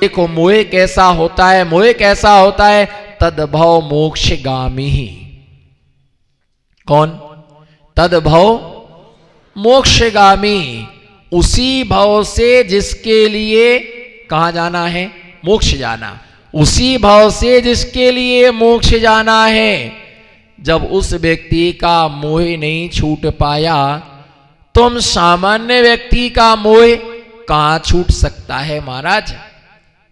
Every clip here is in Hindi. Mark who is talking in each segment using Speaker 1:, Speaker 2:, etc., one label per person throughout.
Speaker 1: देखो मोह कैसा होता है, मोह कैसा होता है, तद्भव मोक्षगामी। कौन? तद्भव मोक्षगामी, उसी भव से जिसके लिए कहां जाना है, मोक्ष जाना, उसी भव से जिसके लिए मोक्ष जाना है। जब उस व्यक्ति का मोह नहीं छूट पाया, तुम सामान्य व्यक्ति का मोह कहां छूट सकता है महाराज?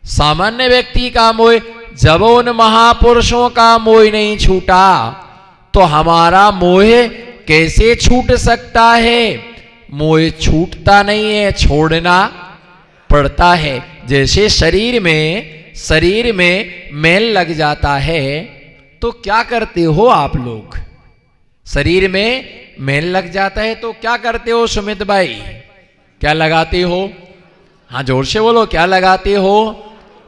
Speaker 1: सामान्य व्यक्ति का मोह, जब उन महापुरुषों का मोह नहीं छूटा तो हमारा मोह कैसे छूट सकता है? मोह छूटता नहीं है, छोड़ना पड़ता है। जैसे शरीर में मैल लग जाता है तो क्या करते हो आप लोग? शरीर में मैल लग जाता है तो क्या करते हो सुमित भाई? क्या लगाते हो? हाँ जोर से बोलो, क्या लगाते हो?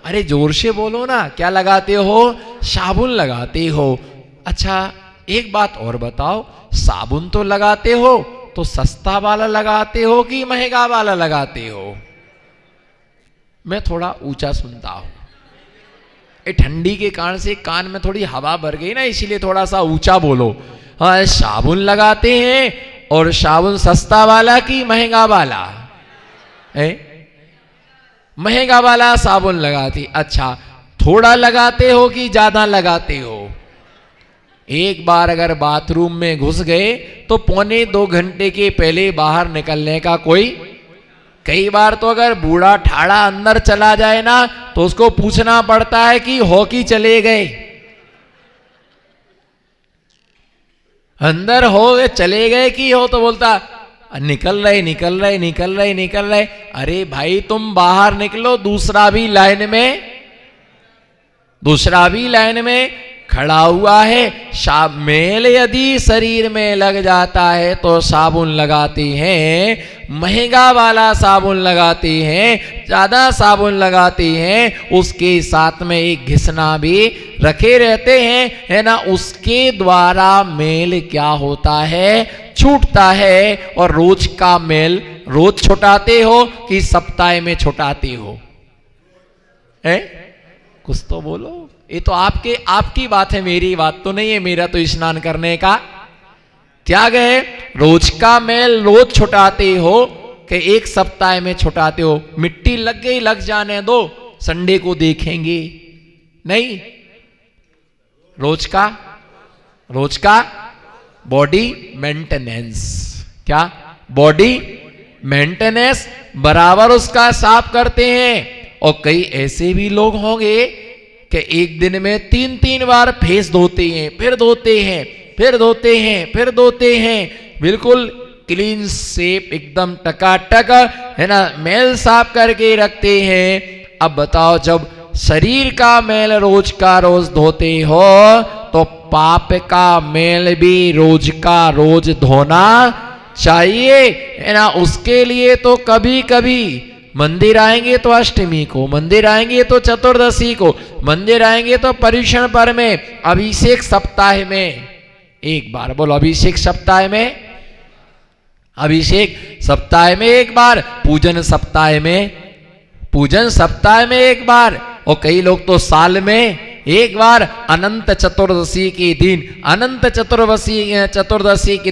Speaker 1: अरे जोर से बोलो ना, क्या लगाते हो? साबुन लगाते हो। अच्छा एक बात और बताओ, साबुन तो लगाते हो तो सस्ता वाला लगाते हो कि महंगा वाला लगाते हो? मैं थोड़ा ऊंचा सुनता हूं, ये ठंडी के कारण से कान में थोड़ी हवा भर गई ना, इसीलिए थोड़ा सा ऊंचा बोलो। हाँ, साबुन लगाते हैं, और साबुन सस्ता वाला कि महंगा वाला है? महंगा वाला साबुन लगाती। अच्छा, थोड़ा लगाते हो कि ज्यादा लगाते हो? एक बार अगर बाथरूम में घुस गए तो 1.25 घंटे के पहले बाहर निकलने का कोई, कई बार तो अगर बूढ़ा ठाड़ा अंदर चला जाए ना तो उसको पूछना पड़ता है कि हॉकी चले गए, अंदर हो गए चले गए कि हो, तो बोलता निकल रहे। अरे भाई तुम बाहर निकलो, दूसरा भी लाइन में खड़ा हुआ है। मैल यदि शरीर में लग जाता है तो साबुन लगाती हैं, महंगा वाला साबुन लगाती हैं, ज्यादा साबुन लगाती हैं, उसके साथ में एक घिसना भी रखे रहते हैं, है ना? उसके द्वारा मेल क्या होता है, छूटता है। और रोज का मेल रोज छुटाते हो कि सप्ताह में छुटाते हो? है कुछ तो बोलो। ये तो आपकी बात है, मेरी बात तो नहीं है। मेरा तो स्नान करने का त्याग है। रोज का मैल रोज छुटाते हो कि एक सप्ताह में छुटाते हो? मिट्टी लग गई, लग जाने दो, संडे को देखेंगे नहीं। रोज का बॉडी मेंटेनेंस, क्या बॉडी मेंटेनेंस बराबर उसका साफ करते हैं। और कई ऐसे भी लोग होंगे कि एक दिन में 3-3 बार फेस धोते हैं, फिर धोते हैं, बिल्कुल क्लीन शेप, एकदम टकाटक, है ना, मैल साफ करके रखते हैं। अब बताओ, जब शरीर का मैल रोज का रोज धोते हो तो पाप का मैल भी रोज का रोज धोना चाहिए, है ना? उसके लिए तो कभी कभी मंदिर आएंगे तो अष्टमी को, मंदिर आएंगे तो चतुर्दशी को, मंदिर आएंगे तो पर्युषण पर्व में, अभिषेक सप्ताह में एक बार, बोलो अभिषेक सप्ताह में एक बार, पूजन सप्ताह में एक बार, और कई लोग तो साल में एक बार, अनंत चतुर्दशी के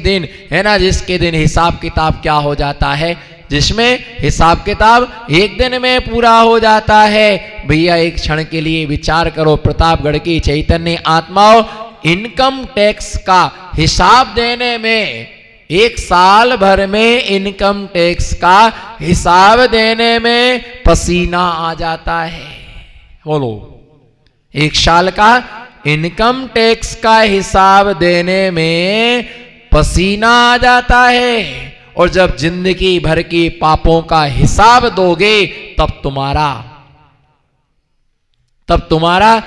Speaker 1: दिन, है ना, जिसके दिन हिसाब किताब क्या हो जाता है, जिसमें हिसाब किताब एक दिन में पूरा हो जाता है। भैया एक क्षण के लिए विचार करो, प्रतापगढ़ की चैतन्य आत्माओं, इनकम टैक्स का हिसाब देने में, एक साल भर में इनकम टैक्स का हिसाब देने में पसीना आ जाता है। बोलो, एक साल का इनकम टैक्स का हिसाब देने में पसीना आ जाता है। और जब जिंदगी भर की पापों का हिसाब दोगे तब तुम्हारा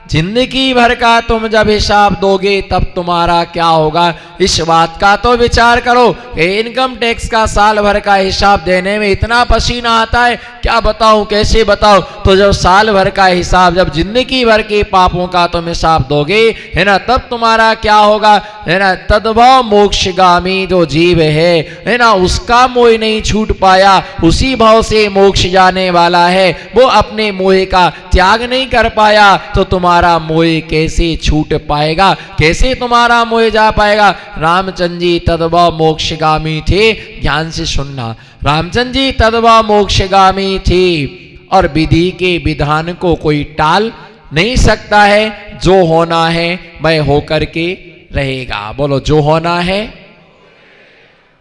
Speaker 1: जिंदगी भर का तुम जब हिसाब दोगे तब तुम्हारा क्या होगा, इस बात का तो विचार करो। इनकम टैक्स का साल भर का हिसाब देने में इतना पसीना आता है, क्या बताऊं, कैसे बताऊं। तो जब साल भर का हिसाब, जब जिंदगी भर के पापों का तुम हिसाब दोगे, है ना, तब तुम्हारा क्या होगा, है ना। तद्भव मोक्षगामी जो जीव है ना, उसका मोह नहीं छूट पाया, उसी भाव से मोक्ष जाने वाला है, वो अपने मोह का त्याग नहीं कर पाया, तो तुम्हारा मोह कैसे छूट पाएगा, कैसे तुम्हारा मोह जा पाएगा। रामचंद्र जी तद्भव मोक्षगामी थे, ध्यान से सुनना। रामचंद्र जी तद्भव मोक्षगामी थे और विधि के विधान को कोई टाल नहीं सकता है। जो होना है वह होकर के रहेगा। बोलो जो होना है,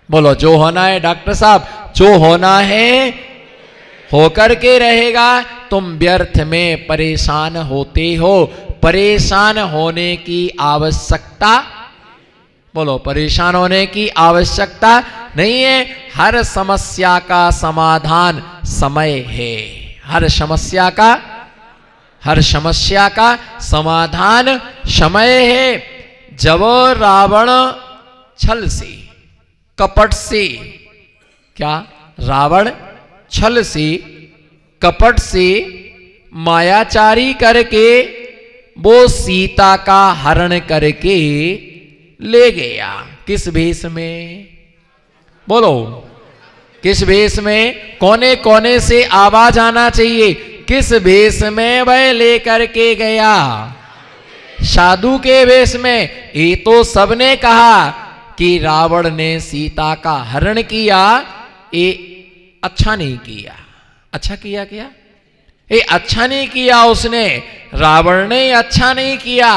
Speaker 1: बोलो जो होना है। डॉक्टर साहब, जो होना है होकर के रहेगा। तुम व्यर्थ में परेशान होते हो, परेशान होने की आवश्यकता, बोलो परेशान होने की आवश्यकता नहीं है। हर समस्या का समाधान समय है। हर समस्या का समाधान समय है। जब रावण छल से, कपट से, क्या, रावण छल से, कपट से, मायाचारी करके वो सीता का हरण करके ले गया। किस भेष में, बोलो किस भेष में, कोने कोने से आवाज आना चाहिए। किस भेष में वह लेकर के गया? साधु के वेश में। ये तो सबने कहा कि रावण ने सीता का हरण किया, ये अच्छा नहीं किया। अच्छा किया क्या? ये अच्छा नहीं किया उसने, रावण ने अच्छा नहीं किया।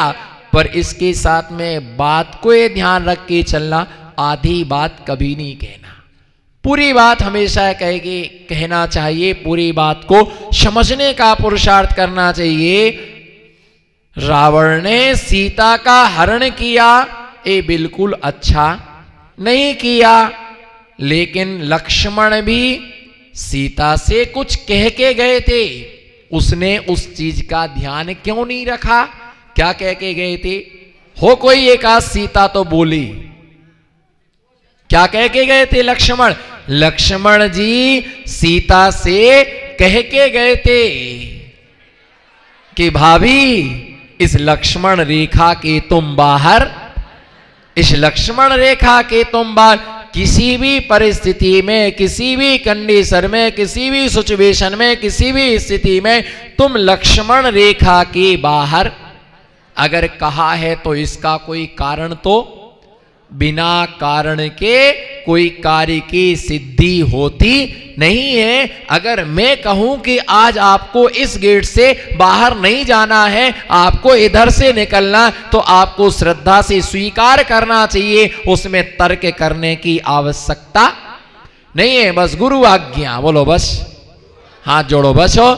Speaker 1: पर इसके साथ में बात को ये ध्यान रख के चलना, आधी बात कभी नहीं कहना, पूरी बात हमेशा कहना चाहिए। पूरी बात को समझने का पुरुषार्थ करना चाहिए। रावण ने सीता का हरण किया, ये बिल्कुल अच्छा नहीं किया। लेकिन लक्ष्मण भी सीता से कुछ कह के गए थे, उसने उस चीज का ध्यान क्यों नहीं रखा? क्या कह के गए थे? हो कोई एक आध सीता तो बोली। क्या कह के गए थे लक्ष्मण? लक्ष्मण जी सीता से कह के गए थे कि भाभी, इस लक्ष्मण रेखा के तुम बाहर, इस लक्ष्मण रेखा के तुम बाहर, किसी भी परिस्थिति में, किसी भी कंडीशन में, किसी भी सिचुएशन में, किसी भी स्थिति में तुम लक्ष्मण रेखा के बाहर अगर कहा है तो इसका कोई कारण, तो बिना कारण के कोई कार्य की सिद्धि होती नहीं है। अगर मैं कहूं कि आज आपको इस गेट से बाहर नहीं जाना है, आपको इधर से निकलना, तो आपको श्रद्धा से स्वीकार करना चाहिए, उसमें तर्क करने की आवश्यकता नहीं है। बस गुरु आज्ञा, बोलो बस, हाथ जोड़ो, बस हो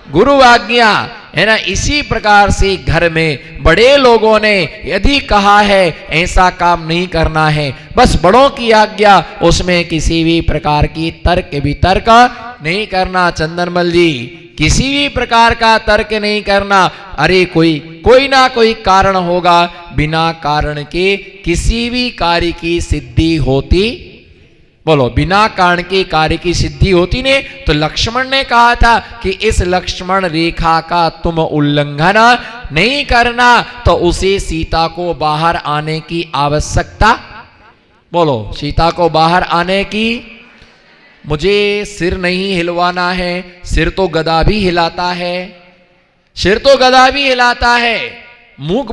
Speaker 1: गुरु आज्ञा, है ना। इसी प्रकार से घर में बड़े लोगों ने यदि कहा है ऐसा काम नहीं करना है, बस बड़ों की आज्ञा, उसमें किसी भी प्रकार की तर्क वितर्क नहीं करना। चंदनमल जी, किसी भी प्रकार का तर्क नहीं करना। अरे कोई ना कोई कारण होगा, बिना कारण के किसी भी कार्य की सिद्धि होती, बोलो बिना कारण के कार्य की सिद्धि होती नहीं। तो लक्ष्मण ने कहा था कि इस लक्ष्मण रेखा का तुम उल्लंघन नहीं करना, तो उसे सीता को बाहर आने की आवश्यकता, बोलो सीता को बाहर आने की। मुझे सिर नहीं हिलवाना है, सिर तो गदा भी हिलाता है, सिर तो गदा भी हिलाता है। मूक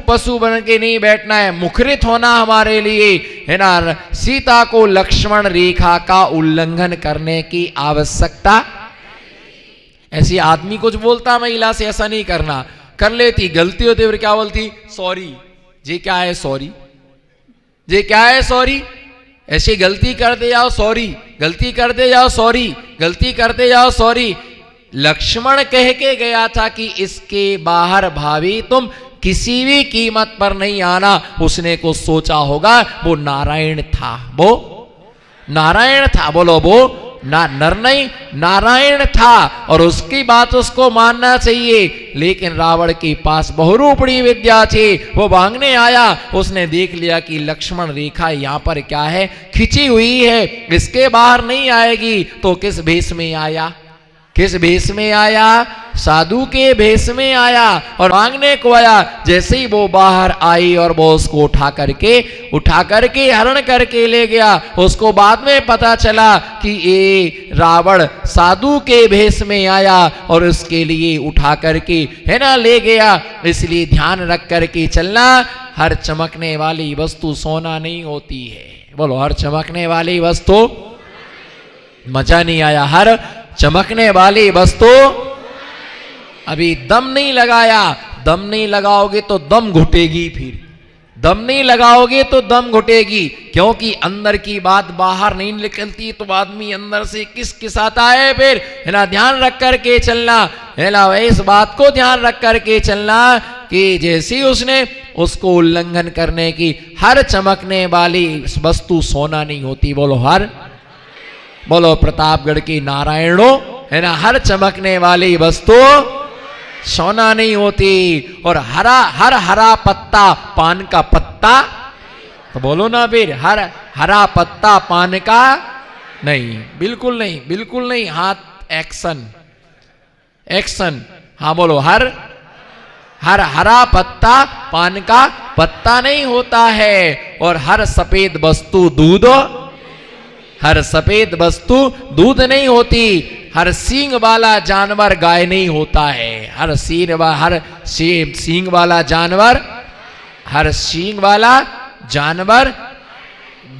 Speaker 1: पशु बन के नहीं बैठना है, मुखरित होना हमारे लिए, है ना। सीता को लक्ष्मण रेखा का उल्लंघन करने की आवश्यकता। ऐसी आदमी कुछ बोलता महिला से ऐसा नहीं करना, कर लेती, गलती होती फिर क्या बोलती? सॉरी। ये क्या है सॉरी? ये क्या है सॉरी? ऐसी गलती करते जाओ सॉरी, गलती करते जाओ सॉरी, गलती करते जाओ सॉरी। लक्ष्मण कह के गया था कि इसके बाहर भाभी तुम किसी भी कीमत पर नहीं आना। उसने को सोचा होगा वो नारायण था, वो नारायण था, बोलो वो ना नर नहीं, नारायण था और उसकी बात उसको मानना चाहिए। लेकिन रावण के पास बहुरूपणी विद्या थी। वो भागने आया, उसने देख लिया कि लक्ष्मण रेखा यहाँ पर क्या है, खिंची हुई है, इसके बाहर नहीं आएगी। तो किस भेष में आया, किस भेष में आया, साधु के भेष में आया और मांगने को आया। जैसे ही वो बाहर आई और वो उसको उठा करके हरण करके ले गया। उसको बाद में पता चला कि ये रावण साधु के भेष में आया और उसके लिए उठा करके है ना ले गया। इसलिए ध्यान रख करके चलना, हर चमकने वाली वस्तु सोना नहीं होती है। बोलो, हर चमकने वाली वस्तु, मजा नहीं आया, हर चमकने वाली वस्तु। अभी दम नहीं लगाया, दम नहीं लगाओगे तो दम घुटेगी, फिर दम नहीं लगाओगे तो दम घुटेगी, क्योंकि अंदर की बात बाहर नहीं निकलती तो आदमी अंदर से किस आता है फिर, है ना। ध्यान रख करके चलना, है ना। इस बात को ध्यान रख करके चलना कि जैसी उसने उसको उल्लंघन करने की, हर चमकने वाली वस्तु सोना नहीं होती। बोलो, हर, बोलो प्रतापगढ़ की नारायणों, है ना। हर चमकने वाली वस्तु सोना नहीं होती। और हरा पत्ता पान का पत्ता, तो बोलो ना फिर, हरा पत्ता पान का नहीं, बिल्कुल नहीं, बिल्कुल नहीं। हाथ एक्शन, एक्शन, हाँ बोलो, हरा पत्ता पान का पत्ता नहीं होता है। और हर सफेद वस्तु दूध, हर सफेद वस्तु दूध नहीं होती। हर सींग वाला जानवर गाय नहीं होता है। हर सींग वाला जानवर, हर सींग वाला जानवर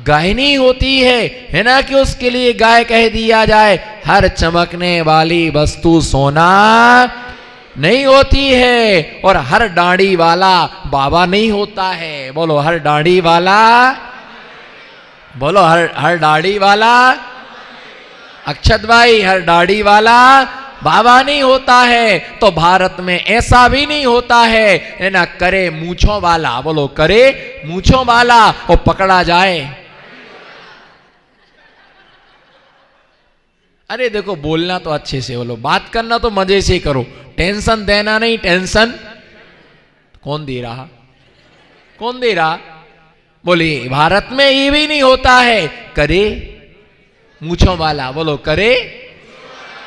Speaker 1: गाय नहीं होती है ना, कि उसके लिए गाय कह दिया जाए। हर चमकने वाली वस्तु सोना नहीं होती है। और हर दाढ़ी वाला बाबा नहीं होता है। बोलो, हर दाढ़ी वाला, बोलो, हर दाढ़ी वाला, अक्षत भाई, हर दाढ़ी वाला बाबा नहीं होता है। तो भारत में ऐसा भी नहीं होता है ना, करे मूंछों वाला, बोलो, करे मूंछों वाला और पकड़ा जाए। अरे देखो, बोलना तो अच्छे से बोलो, बात करना तो मजे से करो, टेंशन देना नहीं। टेंशन कौन दे रहा, कौन दे रहा? बोलिए, भारत में ये भी नहीं होता है, करे मूंछों वाला, बोलो, करे,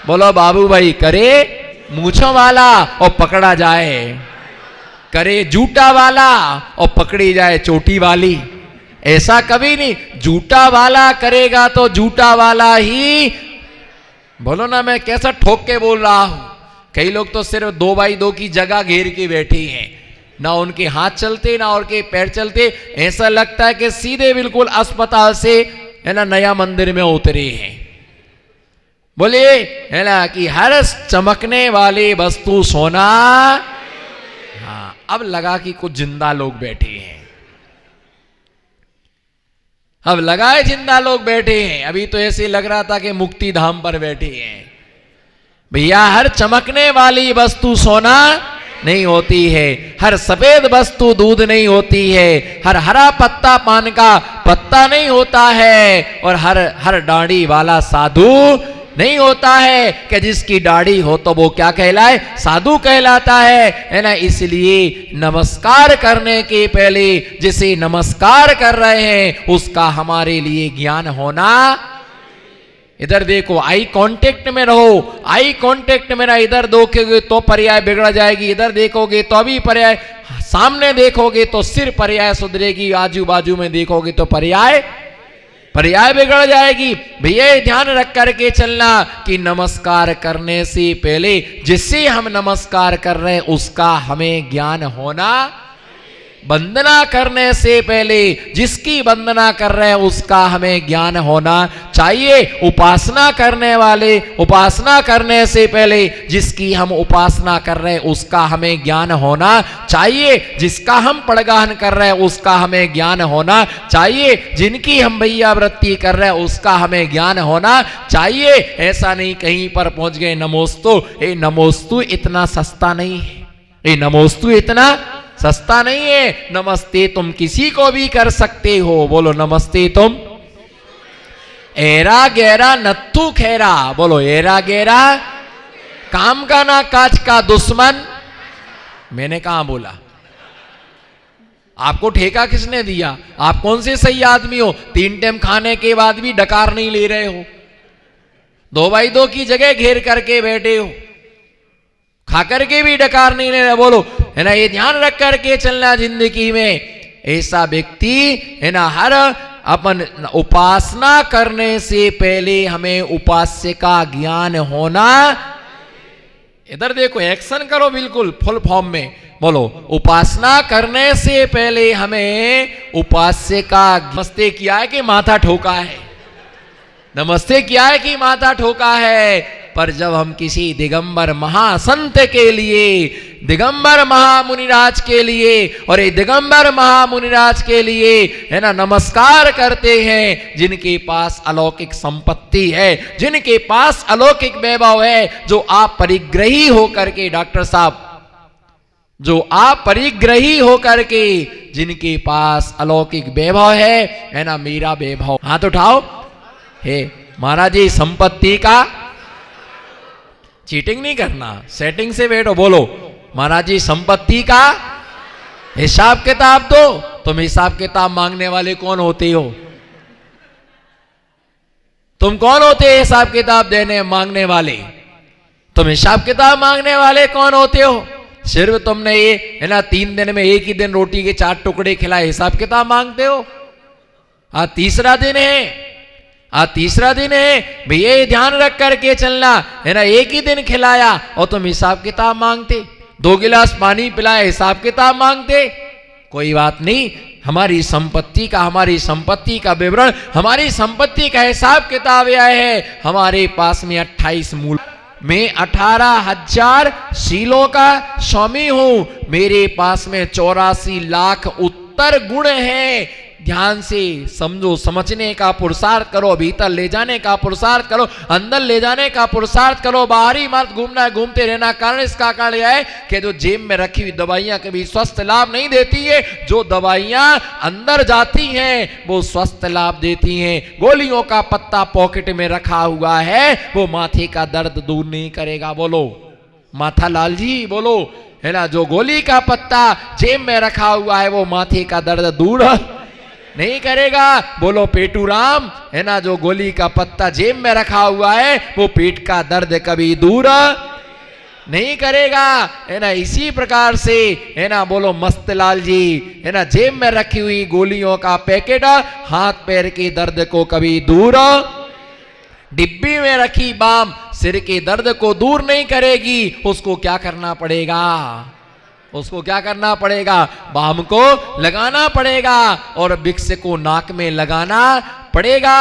Speaker 1: बोलो बाबू भाई, करे मूंछों वाला और पकड़ा जाए। करे जूटा वाला और पकड़ी जाए चोटी वाली। ऐसा कभी नहीं, जूटा वाला करेगा तो जूटा वाला ही, बोलो ना। मैं कैसा ठोक के बोल रहा हूं। कई लोग तो सिर्फ 2x2 की जगह घेर के बैठे हैं, ना उनके हाथ चलते ना उनके पैर चलते। ऐसा लगता है कि सीधे बिल्कुल अस्पताल से, है ना, नया मंदिर में उतरे हैं। बोलिए, है ना, कि हर चमकने वाली वस्तु सोना। हाँ, अब लगा कि कुछ जिंदा लोग बैठे हैं, अब लगा है जिंदा लोग बैठे हैं। अभी तो ऐसे लग रहा था कि मुक्ति धाम पर बैठे हैं। भैया, हर चमकने वाली वस्तु सोना नहीं होती है। हर सफेद वस्तु दूध नहीं होती है। हरा पत्ता पान का पत्ता नहीं होता है। और हर दाढ़ी वाला साधु नहीं होता है, कि जिसकी दाढ़ी हो तो वो क्या कहलाए, साधु कहलाता है ना। इसलिए नमस्कार करने के पहले जिसे नमस्कार कर रहे हैं उसका हमारे लिए ज्ञान होना। इधर देखो, आई कांटेक्ट में रहो, आई कांटेक्ट में रहो। इधर देखोगे तो पर्याय बिगड़ जाएगी, इधर देखोगे तो अभी पर्याय, सामने देखोगे तो सिर पर्याय सुधरेगी, आजू बाजू में देखोगे तो पर्याय बिगड़ जाएगी। भैया, ध्यान रख करके चलना कि नमस्कार करने से पहले जिससे हम नमस्कार कर रहे हैं उसका हमें ज्ञान होना। वंदना करने से पहले जिसकी वंदना कर रहे हैं उसका हमें ज्ञान होना चाहिए। उपासना करने वाले, उपासना करने से पहले जिसकी हम उपासना कर रहे हैं उसका हमें ज्ञान होना चाहिए। जिसका हम पड़गाहन कर रहे हैं उसका हमें ज्ञान होना चाहिए। जिनकी हम भैया वृत्ति कर रहे हैं उसका हमें ज्ञान होना चाहिए। ऐसा नहीं कहीं पर पहुंच गए नमोस्तु, ये नमोस्तु इतना सस्ता नहीं है, ये नमोस्तु इतना सस्ता नहीं है। नमस्ते तुम किसी को भी कर सकते हो, बोलो नमस्ते तुम एरा गहरा नत्थु खैरा, बोलो एरा गहरा काम का ना काज का दुश्मन। मैंने कहां बोला? आपको ठेका किसने दिया? आप कौन से सही आदमी हो? 3 टाइम खाने के बाद भी डकार नहीं ले रहे हो, 2x2 की जगह घेर करके बैठे हो, खा करके भी डकार नहीं ले रहे। बोलो है ना, ये ध्यान रख करके चलना जिंदगी में। ऐसा व्यक्ति है ना, हर अपन उपासना करने से पहले हमें उपास्य का ज्ञान होना। इधर देखो, एक्शन करो बिल्कुल फुल फॉर्म में। बोलो उपासना करने से पहले हमें उपास्य का। नमस्ते किया है कि माथा ठोका है? नमस्ते किया है कि माथा ठोका है? पर जब हम किसी दिगंबर महासंत के लिए, दिगंबर महामुनिराज के लिए, और ये दिगंबर महामुनिराज के लिए है ना नमस्कार करते हैं, जिनके पास अलौकिक संपत्ति है, जिनके पास अलौकिक वैभव है, जो आप परिग्रही होकर के, डॉक्टर साहब, जो आप परिग्रही होकर के, जिनके पास अलौकिक वैभव है ना, मेरा वैभव। हाथ उठाओ। हे महाराज जी, संपत्ति का चीटिंग नहीं करना, सेटिंग से बैठो। बोलो महाराज जी, संपत्ति का हिसाब किताब दो। तुम हिसाब किताब मांगने वाले कौन होते हो? तुम कौन होते हैं हिसाब किताब देने मांगने वाले? तुम हिसाब किताब मांगने वाले कौन होते हो? सिर्फ तुमने ये है ना 3 दिन में एक ही दिन रोटी के 4 टुकड़े खिलाए, हिसाब किताब मांगते हो। आज तीसरा दिन है, आज तीसरा दिन है भैया, ये ध्यान रख करके चलना है ना, एक ही दिन खिलाया और तुम हिसाब किताब मांगते। 2 गिलास पानी पिलाया, हिसाब किताब मांगते। कोई बात नहीं, हमारी संपत्ति का विवरण, हमारी संपत्ति का हिसाब किताब यह है। हमारे पास में 28 मूल, मैं 18,000 शीलों का स्वामी हूं। मेरे पास में 84 लाख उत्तर गुण है। ध्यान से समझो, समझने का पुरुषार्थ करो, भीतर ले जाने का पुरुषार्थ करो, अंदर ले जाने का पुरुषार्थ करो। बाहरी मत घूमना, घूमते रहना। कारण इसका कारण यह है कि जो जेब में रखी हुई दवाइयां कभी स्वस्थ लाभ नहीं देती है, जो दवाइयां अंदर जाती हैं वो स्वस्थ लाभ देती हैं। गोलियों का पत्ता पॉकेट में रखा हुआ है, वो माथे का दर्द दूर नहीं करेगा। बोलो माथा लाल जी, बोलो है ना, जो गोली का पत्ता जेब में रखा हुआ है वो माथे का दर्द दूर नहीं करेगा। बोलो पेटू राम, है ना, जो गोली का पत्ता जेब में रखा हुआ है वो पेट का दर्द कभी दूर नहीं करेगा, है ना। इसी प्रकार से है ना, बोलो मस्तलाल जी, है ना, जेब में रखी हुई गोलियों का पैकेट हाथ पैर के दर्द को कभी दूर, डिब्बी में रखी बाम सिर के दर्द को दूर नहीं करेगी। उसको क्या करना पड़ेगा? उसको क्या करना पड़ेगा? बाम को लगाना पड़ेगा और विक्स को नाक में लगाना पड़ेगा।